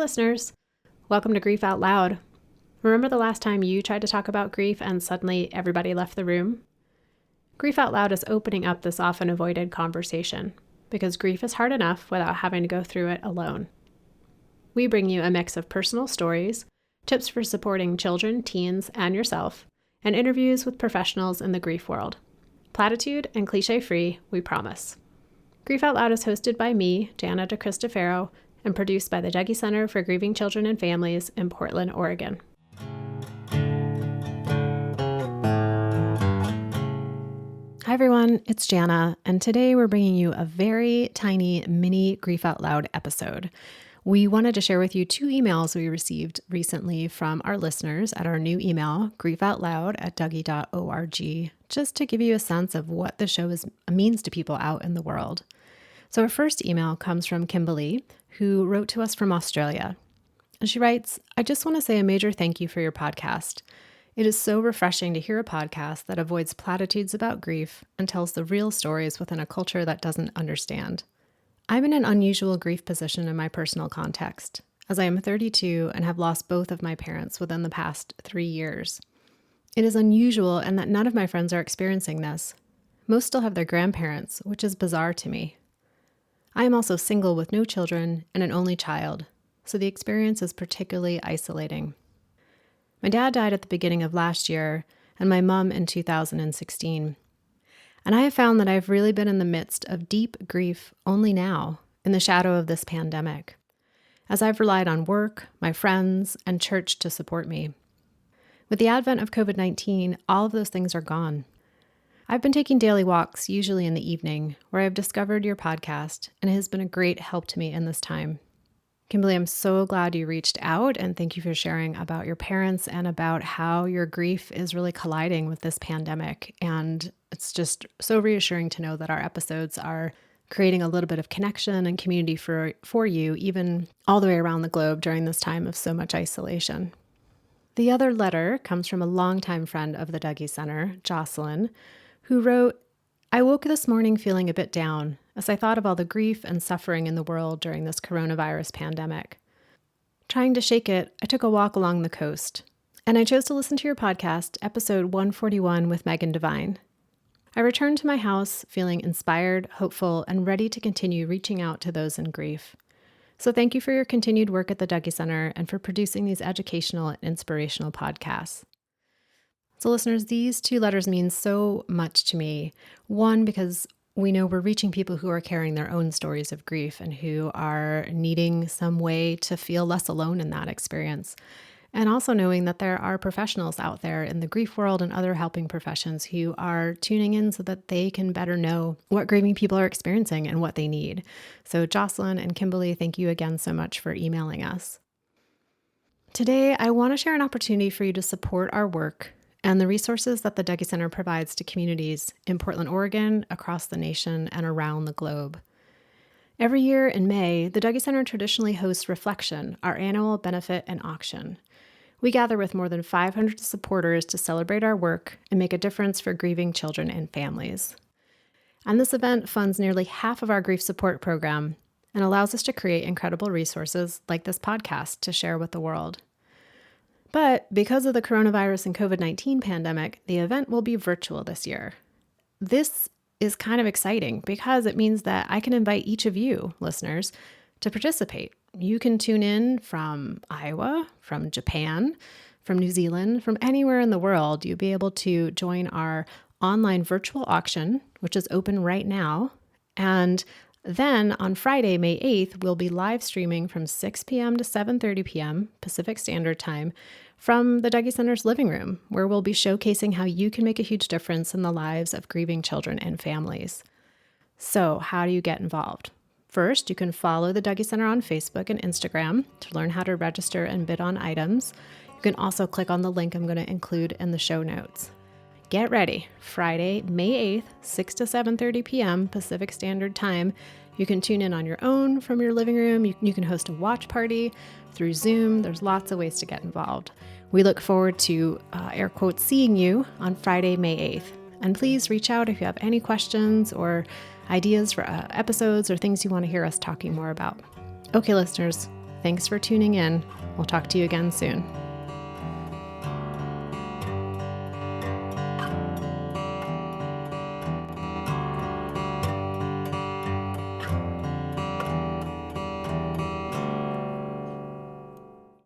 listeners. Welcome to Grief Out Loud. Remember the last time you tried to talk about grief and suddenly everybody left the room? Grief Out Loud is opening up this often avoided conversation because grief is hard enough without having to go through it alone. We bring you a mix of personal stories, tips for supporting children, teens, and yourself, and interviews with professionals in the grief world. Platitude and cliche-free, we promise. Grief Out Loud is hosted by me, Jana DeCristofaro, and produced by the Dougy Center for Grieving Children and Families in Portland, Oregon. Hi everyone, it's Jana, and today we're bringing you a very tiny mini Grief Out Loud episode. We wanted to share with you 2 emails we received recently from our listeners at our new email, griefoutloud@dougy.org, just to give you a sense of what the show means to people out in the world. So our first email comes from Kimberly, who wrote to us from Australia. And she writes, I just want to say a major thank you for your podcast. It is so refreshing to hear a podcast that avoids platitudes about grief and tells the real stories within a culture that doesn't understand. I'm in an unusual grief position in my personal context, as I am 32 and have lost both of my parents within the past 3 years. It is unusual in that none of my friends are experiencing this. Most still have their grandparents, which is bizarre to me. I am also single with no children and an only child, so the experience is particularly isolating. My dad died at the beginning of last year, and my mom in 2016. And I have found that I've really been in the midst of deep grief only now, in the shadow of this pandemic, as I've relied on work, my friends, and church to support me. With the advent of COVID-19, all of those things are gone. I've been taking daily walks, usually in the evening, where I've discovered your podcast, and it has been a great help to me in this time. Kimberly, I'm so glad you reached out, and thank you for sharing about your parents and about how your grief is really colliding with this pandemic. And it's just so reassuring to know that our episodes are creating a little bit of connection and community for you, even all the way around the globe during this time of so much isolation. The other letter comes from a longtime friend of the Dougy Center, Jocelyn, who wrote, I woke this morning feeling a bit down as I thought of all the grief and suffering in the world during this coronavirus pandemic. Trying to shake it, I took a walk along the coast, and I chose to listen to your podcast, episode 141 with Megan Devine. I returned to my house feeling inspired, hopeful, and ready to continue reaching out to those in grief. So thank you for your continued work at the Dougy Center and for producing these educational and inspirational podcasts. So listeners, these 2 letters mean so much to me. One, because we know we're reaching people who are carrying their own stories of grief and who are needing some way to feel less alone in that experience. And also knowing that there are professionals out there in the grief world and other helping professions who are tuning in so that they can better know what grieving people are experiencing and what they need. So Jocelyn and Kimberly, thank you again so much for emailing us. Today, I want to share an opportunity for you to support our work and the resources that the Dougy Center provides to communities in Portland, Oregon, across the nation, and around the globe. Every year in May, the Dougy Center traditionally hosts Reflection, our annual benefit and auction. We gather with more than 500 supporters to celebrate our work and make a difference for grieving children and families. And this event funds nearly half of our grief support program and allows us to create incredible resources like this podcast to share with the world. But because of the coronavirus and COVID-19 pandemic, the event will be virtual this year. This is kind of exciting because it means that I can invite each of you, listeners, to participate. You can tune in from Iowa, from Japan, from New Zealand, from anywhere in the world. You'll be able to join our online virtual auction, which is open right now. And then on Friday, May 8th, we'll be live streaming from 6 p.m. to 7:30 p.m. Pacific Standard Time from the Dougy Center's living room, where we'll be showcasing how you can make a huge difference in the lives of grieving children and families. So how do you get involved? First, you can follow the Dougy Center on Facebook and Instagram to learn how to register and bid on items. You can also click on the link I'm going to include in the show notes. Get ready. Friday, May 8th, 6 to 7:30 p.m. Pacific Standard Time. You can tune in on your own from your living room. You can host a watch party through Zoom. There's lots of ways to get involved. We look forward to, air quotes, seeing you on Friday, May 8th. And please reach out if you have any questions or ideas for episodes or things you want to hear us talking more about. Okay, listeners, Thanks for tuning in. We'll talk to you again soon.